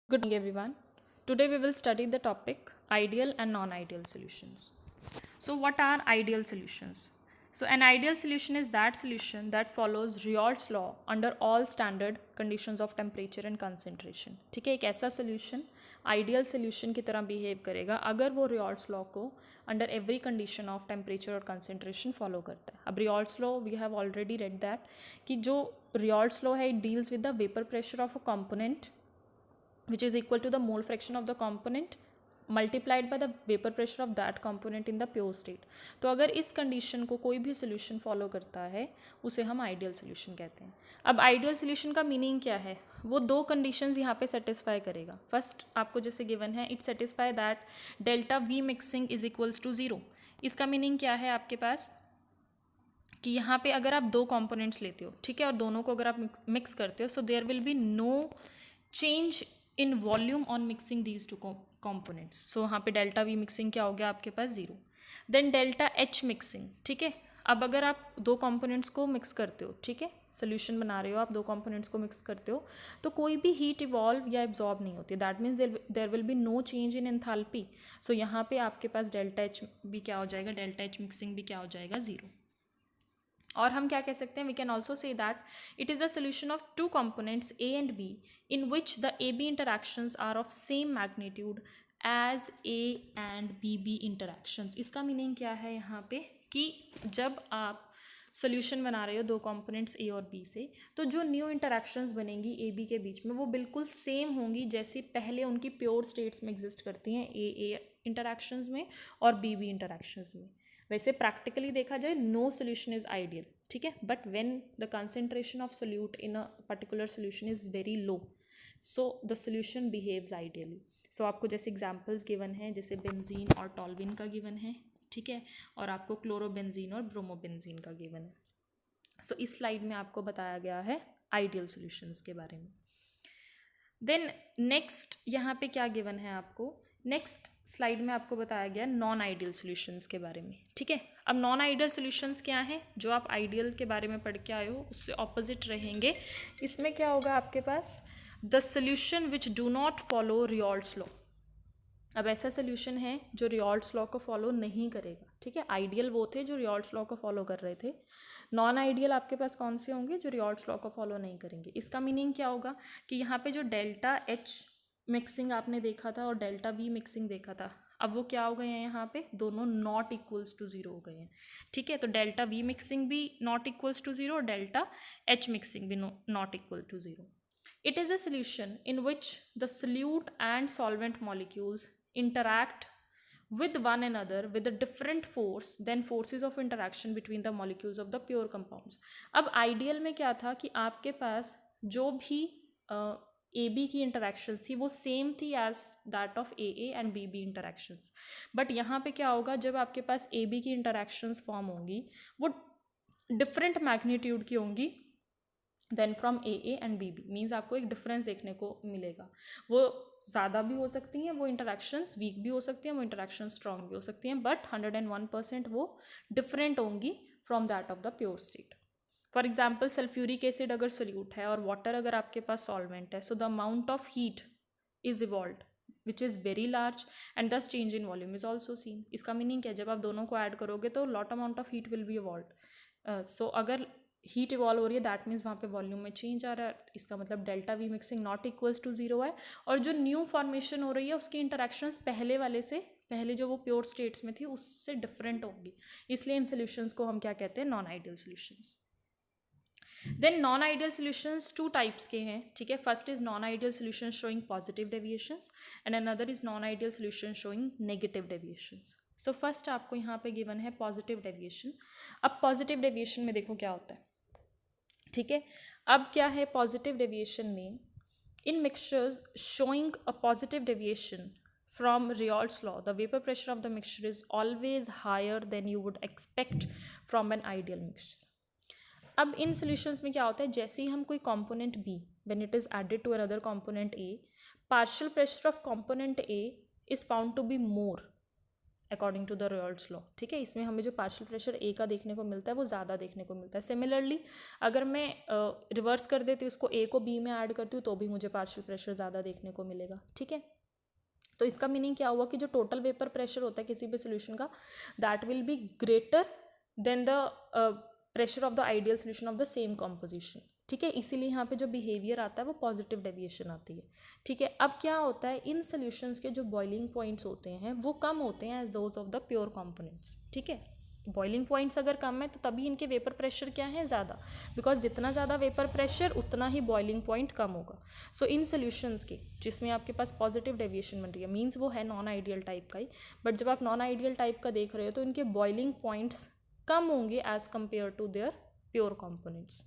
Good morning, everyone. Today we will study the topic ideal and non ideal solutions. So, what are ideal solutions? So, an ideal solution is that solution that follows Raoult's law under all standard conditions of temperature and concentration. ठीक है, एक ऐसा solution ideal solution की तरह behave करेगा अगर वो Raoult's law को under every condition of temperature और कंसेंट्रेशन फॉलो करता है. अब Raoult's law we have already read that कि जो रियॉल्ट्स लॉ है it deals with the vapour pressure of a component which is equal to the mole fraction of the component multiplied by the vapor pressure of that component in the pure state. तो अगर इस condition को कोई भी solution follow करता है उसे हम आइडियल सोल्यूशन कहते हैं. अब आइडियल सोल्यूशन का मीनिंग क्या है? वो दो कंडीशंस यहाँ पे सेटिस्फाई करेगा. फर्स्ट आपको जैसे गिवन है it satisfy that delta V mixing is equals to zero. इसका मीनिंग क्या है आपके पास कि यहाँ पे अगर आप दो कंपोनेंट्स लेते हो, ठीक है, और दोनों को अगर आप मिक्स करते हो so there will be no change in volume on mixing these two components. So वहाँ पे डेल्टा वी मिक्सिंग क्या हो गया आपके पास zero. Then delta H mixing, ठीक है. अब अगर आप दो कंपोनेंट्स को मिक्स करते हो, ठीक है, सोल्यूशन बना रहे हो आप, दो कंपोनेंट्स को मिक्स करते हो तो कोई भी हीट इवॉल्व या एब्जॉर्ब नहीं होती. That means there will be no change in enthalpy. So यहाँ पे आपके पास डेल्टा एच भी क्या हो जाएगा, डेल्टा एच मिक्सिंग भी क्या हो जाएगा, ज़ीरो. और हम क्या कह सकते हैं, we can also say that it is a solution of two components A and B in which the A B interactions are of same magnitude as A and B interactions. इसका meaning क्या है यहाँ पे कि जब आप solution बना रहे हो दो कंपोनेंट्स ए और बी से तो जो न्यू इंटरैक्शंस बनेंगी ए बी के बीच में वो बिल्कुल सेम होंगी जैसे पहले उनकी प्योर स्टेट्स में एग्जिस्ट करती हैं ए इंटरैक्शंस में और बी इंटरैक्शंस में. वैसे प्रैक्टिकली देखा जाए नो सोल्यूशन इज़ आइडियल, ठीक है, but when the concentration of solute in a particular solution is very low so the solution behaves ideally. So आपको जैसे एग्जांपल्स गिवन हैं जैसे बेंजीन और टॉल्विन का गिवन है, ठीक है, और आपको क्लोरोबेंजीन और ब्रोमोबेंजीन का गिवन है. सो इस स्लाइड में आपको बताया गया है आइडियल सोल्यूशंस के बारे में. देन नेक्स्ट यहाँ पे क्या गिवन है आपको, नेक्स्ट स्लाइड में आपको बताया गया नॉन आइडियल सॉल्यूशंस के बारे में, ठीक है. अब नॉन आइडियल सॉल्यूशंस क्या हैं, जो आप आइडियल के बारे में पढ़ के आए हो उससे ऑपोजिट रहेंगे. इसमें क्या होगा आपके पास, the solution which do not follow Raoult's law. अब ऐसा सोल्यूशन है जो रियॉल्ट्स लॉ को फॉलो नहीं करेगा, ठीक है. आइडियल वो थे जो रियॉल्ट्स लॉ को फॉलो कर रहे थे. नॉन आइडियल आपके पास कौन से होंगे, जो रियॉल्ट्स लॉ को फॉलो नहीं करेंगे. इसका मीनिंग क्या होगा कि यहाँ पे जो डेल्टा एच मिक्सिंग आपने देखा था और डेल्टा वी मिक्सिंग देखा था, अब वो क्या हो गए हैं, यहाँ पे दोनों नॉट इक्वल्स टू ज़ीरो हो गए हैं, ठीक है. तो डेल्टा वी मिक्सिंग भी नॉट इक्वल्स टू ज़ीरो और डेल्टा एच मिक्सिंग भी not equal to zero. It is a solution in which the solute and solvent molecules interact with one another with a different force than forces of interaction between the molecules of the pure compounds. अब ideal में क्या था कि आपके पास जो भी ए B की interactions थी वो सेम थी as that of A and B interactions. But यहाँ पे क्या होगा, जब आपके पास ए बी की इंटरेक्शंस फॉर्म होंगी वो डिफरेंट मैग्नीट्यूड की होंगी then from A and B means आपको एक डिफरेंस देखने को मिलेगा. वो ज़्यादा भी हो सकती हैं, वो इंटरेक्शंस वीक भी हो सकती हैं, वो इंटरेक्शन स्ट्रॉन्ग भी हो सकती हैं, बट 101% वो डिफरेंट होंगी from that of the pure state. For example sulphuric acid अगर सोल्यूट है और वाटर अगर आपके पास सॉल्वेंट है, so the amount of heat is evolve which is very large and this change in volume is also seen. इसका meaning क्या है, जब आप दोनों को ऐड करोगे तो lot amount of heat will be evolve. So अगर हीट इवॉल्व हो रही है दैट मीन्स वहाँ पे वॉल्यूम में चेंज आ रहा है. इसका मतलब delta V mixing not equals to zero है. और जो न्यू फॉर्मेशन हो रही है उसकी इंटरेक्शंस पहले वाले से, पहले जो वो प्योर स्टेट्स में थी उससे डिफरेंट होगी, इसलिए इन सोल्यूशंस को हम क्या कहते हैं, non ideal solutions. Then non ideal solutions two types के हैं, ठीक है. First is non ideal solution showing positive deviations and another is non ideal solution showing negative deviations. So first आपको यहाँ पे गिवन है पॉजिटिव डेविएशन. अब positive deviation में देखो क्या होता है, ठीक है. अब क्या है पॉजिटिव डेविएशन में, in mixtures showing a positive deviation from Raoult's law the vapour pressure of the mixture is always higher than you would expect from an ideal mixture. अब इन सॉल्यूशंस में क्या होता है, जैसे ही हम कोई component B when it is added to another component A, partial pressure of component A is found to be more according to the Raoult's law, ठीक है। इसमें हमें जो पार्शियल प्रेशर ए का देखने को मिलता है वो ज़्यादा देखने को मिलता है। सिमिलरली अगर मैं रिवर्स कर देती हूँ, उसको ए को बी में ऐड करती हूँ, तो भी मुझे पार्शियल प्रेशर ज़्यादा देखने को मिलेगा, ठीक है। तो इसका मीनिंग क्या हुआ कि जो टोटल वेपर प्रेशर होता है किसी भी सोल्यूशन का, that will be greater than the pressure of the ideal solution of the same composition, ठीक है। इसीलिए यहाँ पे जो बिहेवियर आता है वो पॉजिटिव डेविएशन आती है, ठीक है। अब क्या होता है, इन सोल्यूशंस के जो बॉइलिंग पॉइंट्स होते हैं वो कम होते हैं as those of the pure components, ठीक है। बॉइलिंग पॉइंट्स अगर कम है तो तभी इनके वेपर प्रेशर क्या है, ज़्यादा, बिकॉज जितना ज़्यादा वेपर प्रेशर उतना ही बॉइलिंग पॉइंट कम होगा। सो इन सोल्यूशंस के जिसमें आपके पास पॉजिटिव डेविएशन बन रही है, मीन्स वो है नॉन आइडियल टाइप का ही, बट जब आप नॉन आइडियल टाइप का देख रहे हो तो इनके बॉइलिंग पॉइंट्स कम होंगे as compare to their pure components,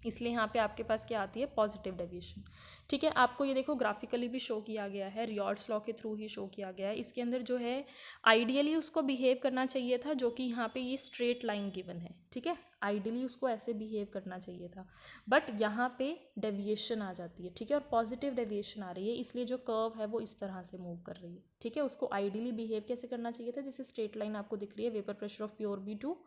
इसलिए यहाँ पे आपके पास क्या आती है, पॉजिटिव डेविएशन, ठीक है। आपको ये देखो ग्राफिकली भी शो किया गया है, रियॉल्ड्स लॉ के थ्रू ही शो किया गया है। इसके अंदर जो है आइडियली उसको बिहेव करना चाहिए था, जो कि यहाँ पे ये स्ट्रेट लाइन गिवन है, ठीक है। आइडियली उसको ऐसे बिहेव करना चाहिए था, बट यहाँ पे डेविएशन आ जाती है, ठीक है, और पॉजिटिव डेविएशन आ रही है, इसलिए जो कर्व है वो इस तरह से मूव कर रही है, ठीक है। उसको आइडियली बिहेव कैसे करना चाहिए था, जैसे स्ट्रेट लाइन आपको दिख रही है, vapour pressure of pure B to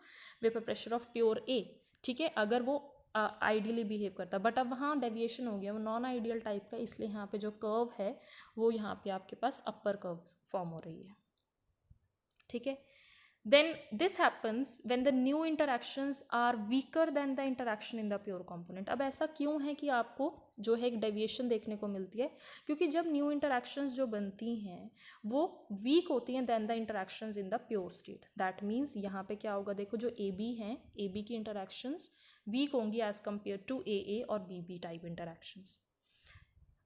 vapour pressure of pure A, ठीक है, अगर वो आइडियली बिहेव करता, बट अब वहाँ डेविएशन हो गया, वो नॉन आइडियल टाइप का, इसलिए यहाँ पे जो कर्व है वो यहाँ पे आपके पास अपर कर्व फॉर्म हो रही है, ठीक है। Then this happens when the new interactions are weaker than the interaction in the pure component. अब ऐसा क्यों है कि आपको जो है एक डेविएशन देखने को मिलती है, क्योंकि जब न्यू इंटरैक्शंस जो बनती हैं वो वीक होती हैं then the interactions in the pure state. That means यहाँ पे क्या होगा, देखो जो ए बी हैं, ए बी की इंटरैक्शंस वीक होंगी एज कम्पेयर टू ए और बी बी टाइप इंटरैक्शंस।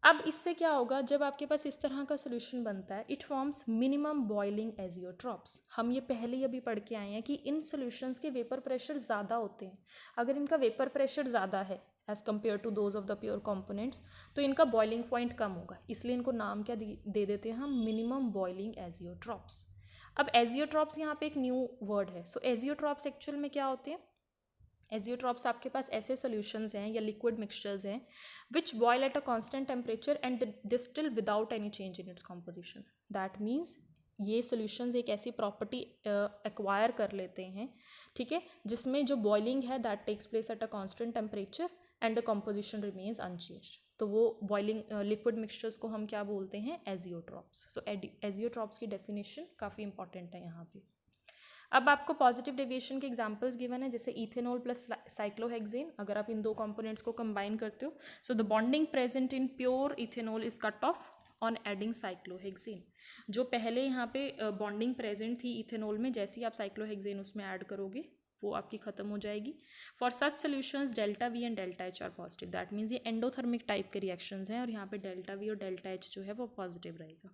अब इससे क्या होगा, जब आपके पास इस तरह का सोल्यूशन बनता है, it forms minimum boiling azeotropes. हम ये पहले ही अभी पढ़ के आए हैं कि इन सोल्यूशंस के वेपर प्रेशर ज़्यादा होते हैं। अगर इनका वेपर प्रेशर ज़्यादा है as compare to those of the pure components, तो इनका बॉइलिंग पॉइंट कम होगा, इसलिए इनको नाम क्या दे देते हैं हम, मिनिमम बॉइलिंग एजियोट्रॉप्स। अब एजियोट्रॉप्स यहाँ पे एक न्यू वर्ड है। सो एजियोट्रॉप्स एक्चुअल में क्या होते हैं, एजियोट्रॉप्स आपके पास ऐसे सॉल्यूशंस हैं या लिक्विड मिक्सचर्स हैं which boil at a constant temperature and distil without any change in its composition. That means ये सॉल्यूशंस एक ऐसी प्रॉपर्टी एक्वायर कर लेते हैं, ठीक है, जिसमें जो बॉइलिंग है that takes place at a constant temperature and the composition remains unchanged. तो वो बॉइलिंग लिक्विड मिक्सचर्स को हम क्या बोलते हैं, एजियोट्रॉप्स। सो एजियोट्रॉप्स की डेफिनेशन काफ़ी इंपॉर्टेंट है यहाँ पे। अब आपको पॉजिटिव डेविएशन के एग्जांपल्स गिवन है, जैसे इथेनॉल प्लस साइक्लोहेक्सेन। अगर आप इन दो कंपोनेंट्स को कंबाइन करते हो, so the bonding present in pure ethanol is cut off on adding cyclohexane. जो पहले यहाँ पे बॉन्डिंग प्रेजेंट थी इथेनॉल में, जैसे ही आप साइक्लोहेक्सेन उसमें ऐड करोगे वो आपकी खत्म हो जाएगी। For such solutions delta we and delta H R positive. That means ये एंडोथर्मिक टाइप के रिएक्शंस हैं और यहाँ पे डेल्टा वी और डेल्टा एच जो है वो पॉजिटिव रहेगा,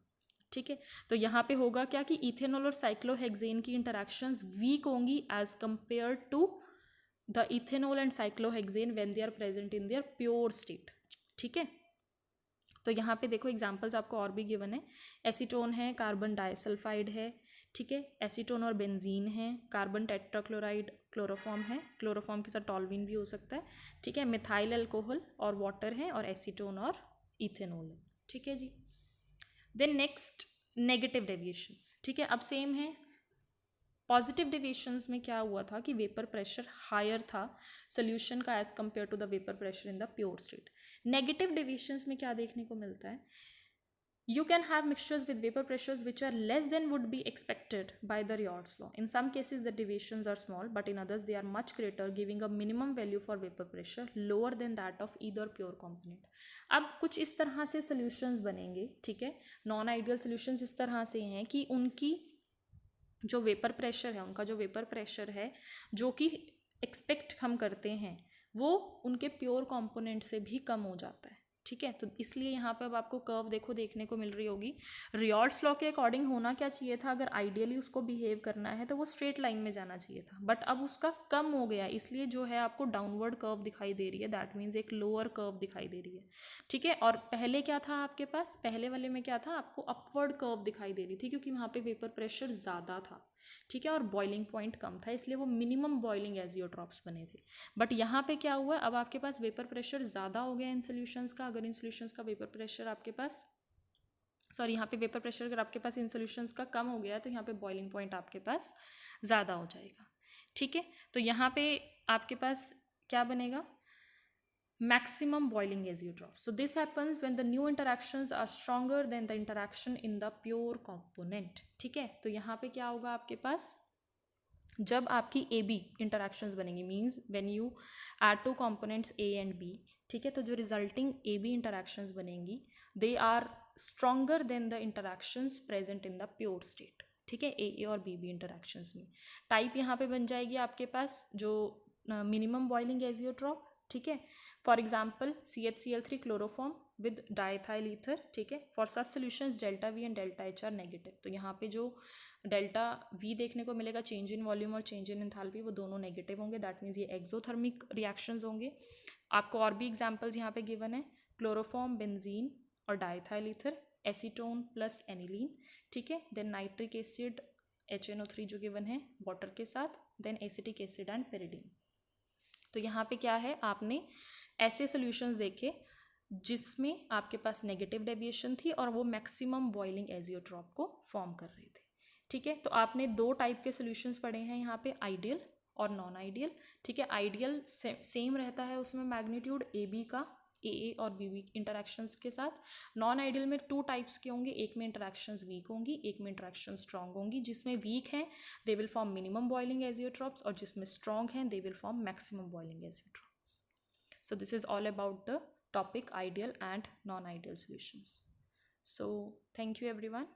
ठीक है। तो यहाँ पे होगा क्या कि इथेनॉल और साइक्लोहेक्सेन की इंटरैक्शंस वीक होंगी as compare to the ethanol and cyclohexane when they are present in their pure state, ठीक है। तो यहाँ पे देखो एग्जांपल्स आपको और भी गिवन है। एसीटोन है, कार्बन डाइसल्फाइड है, ठीक है, एसीटोन और बेंजीन है, कार्बन टेट्राक्लोराइड क्लोरोफॉर्म है, क्लोरोफॉर्म के साथ टॉल्विन भी हो सकता है, ठीक है, मिथाइल अल्कोहल और वाटर है, और एसीटोन और इथेनॉल है, ठीक है जी। देन नेक्स्ट नेगेटिव डेविएशंस, ठीक है। अब सेम है, पॉजिटिव डेविएशंस में क्या हुआ था कि वेपर प्रेशर हायर था सोल्यूशन का as compare to the vapour pressure in the pure state. Negative deviations में क्या देखने को मिलता है, you can have mixtures with vapor pressures which are less than would be expected by the Raoult's law. In some cases the deviations are small, but in others they are much greater, giving a minimum value for vapor pressure lower than that of either pure component. अब कुछ इस तरह से solutions बनेंगे, ठीक है, non ideal solutions इस तरह से हैं कि उनकी जो वेपर प्रेशर है, उनका जो वेपर प्रेशर है जो कि एक्सपेक्ट हम करते हैं वो उनके प्योर कंपोनेंट से भी कम हो जाता है, ठीक है। तो इसलिए यहाँ पे अब आपको कर्व देखो देखने को मिल रही होगी। रियॉल्ड्स लॉ के अकॉर्डिंग होना क्या चाहिए था, अगर आइडियली उसको बिहेव करना है तो वो स्ट्रेट लाइन में जाना चाहिए था, बट अब उसका कम हो गया, इसलिए जो है आपको डाउनवर्ड कर्व दिखाई दे रही है। दैट मीन्स एक लोअर कर्व दिखाई दे रही है, ठीक है। और पहले क्या था आपके पास, पहले वाले में क्या था, आपको अपवर्ड कर्व दिखाई दे रही थी, क्योंकि वहाँ पे वेपर प्रेशर ज़्यादा था, ठीक है, और बॉइलिंग पॉइंट कम था, इसलिए वो मिनिमम बॉइलिंग एजियोट्रॉप्स बने थे। बट यहाँ पे क्या हुआ, अब आपके पास वेपर प्रेशर ज़्यादा हो गया इन सोल्यूशंस का। अगर इन सोल्यूशंस का वेपर प्रेशर आपके पास सॉरी, यहाँ पे वेपर प्रेशर अगर आपके पास इन सॉल्यूशंस का कम हो गया तो यहाँ पे बॉइलिंग पॉइंट आपके पास ज़्यादा हो जाएगा, ठीक है। तो यहाँ पे आपके पास क्या बनेगा, maximum boiling azeotrope. So this happens when the new interactions are stronger than the interaction in the pure component, ठीक है। तो यहाँ पे क्या होगा आपके पास, जब आपकी ए बी इंटरेक्शंस बनेंगी, means when you add two components A and B, ठीक है, तो जो रिजल्टिंग ए बी इंटरेक्शंस बनेंगी they are stronger than the interactions present in the pure state, ठीक है, ए और बी इंटरेक्शंस में। टाइप यहाँ पे बन जाएगी आपके पास जो मिनिमम बॉइलिंग एजियोट्रॉप, ठीक है। For example CH3 chloroform with diethyl ether, ठीक है। For such solutions delta we and delta H R negative. तो यहाँ पे जो डेल्टा वी देखने को मिलेगा, चेंज इन वॉल्यूम और चेंज इन एंथैल्पी, वो दोनों नेगेटिव होंगे, दैट मीन्स ये एक्सोथर्मिक रिएक्शंस होंगे। आपको और भी एग्जांपल्स यहाँ पे गिवन है, क्लोरोफॉर्म, बेंजीन और diethyl ether, acetone plus aniline, ठीक है। देन नाइट्रिक एसिड HNO3 जो गिवन है वाटर के साथ, then acetic acid and pyridine. तो यहाँ पे क्या है, आपने ऐसे सॉल्यूशंस देखे जिसमें आपके पास नेगेटिव डेविएशन थी और वो मैक्सिमम बॉइलिंग एजियोट्रॉप को फॉर्म कर रहे थे, ठीक है। तो आपने दो टाइप के सॉल्यूशंस पढ़े हैं यहाँ पे, आइडियल और नॉन आइडियल, ठीक है। आइडियल सेम रहता है उसमें मैग्नीट्यूड ए बी का, ए और बी इंटरेक्शंस के साथ। नॉन आइडियल में टू टाइप्स के होंगे, एक में इंटरेक्शंस वीक होंगी, एक में इंटरेक्शन स्ट्रॉन्ग होंगी। जिसमें वीक हैं they will form minimum boiling azeotropes, और जिसमें स्ट्रॉन्ग हैं they will form maximum boiling azeotropes. So this is all about the topic ideal and non-ideal solutions. So thank you everyone.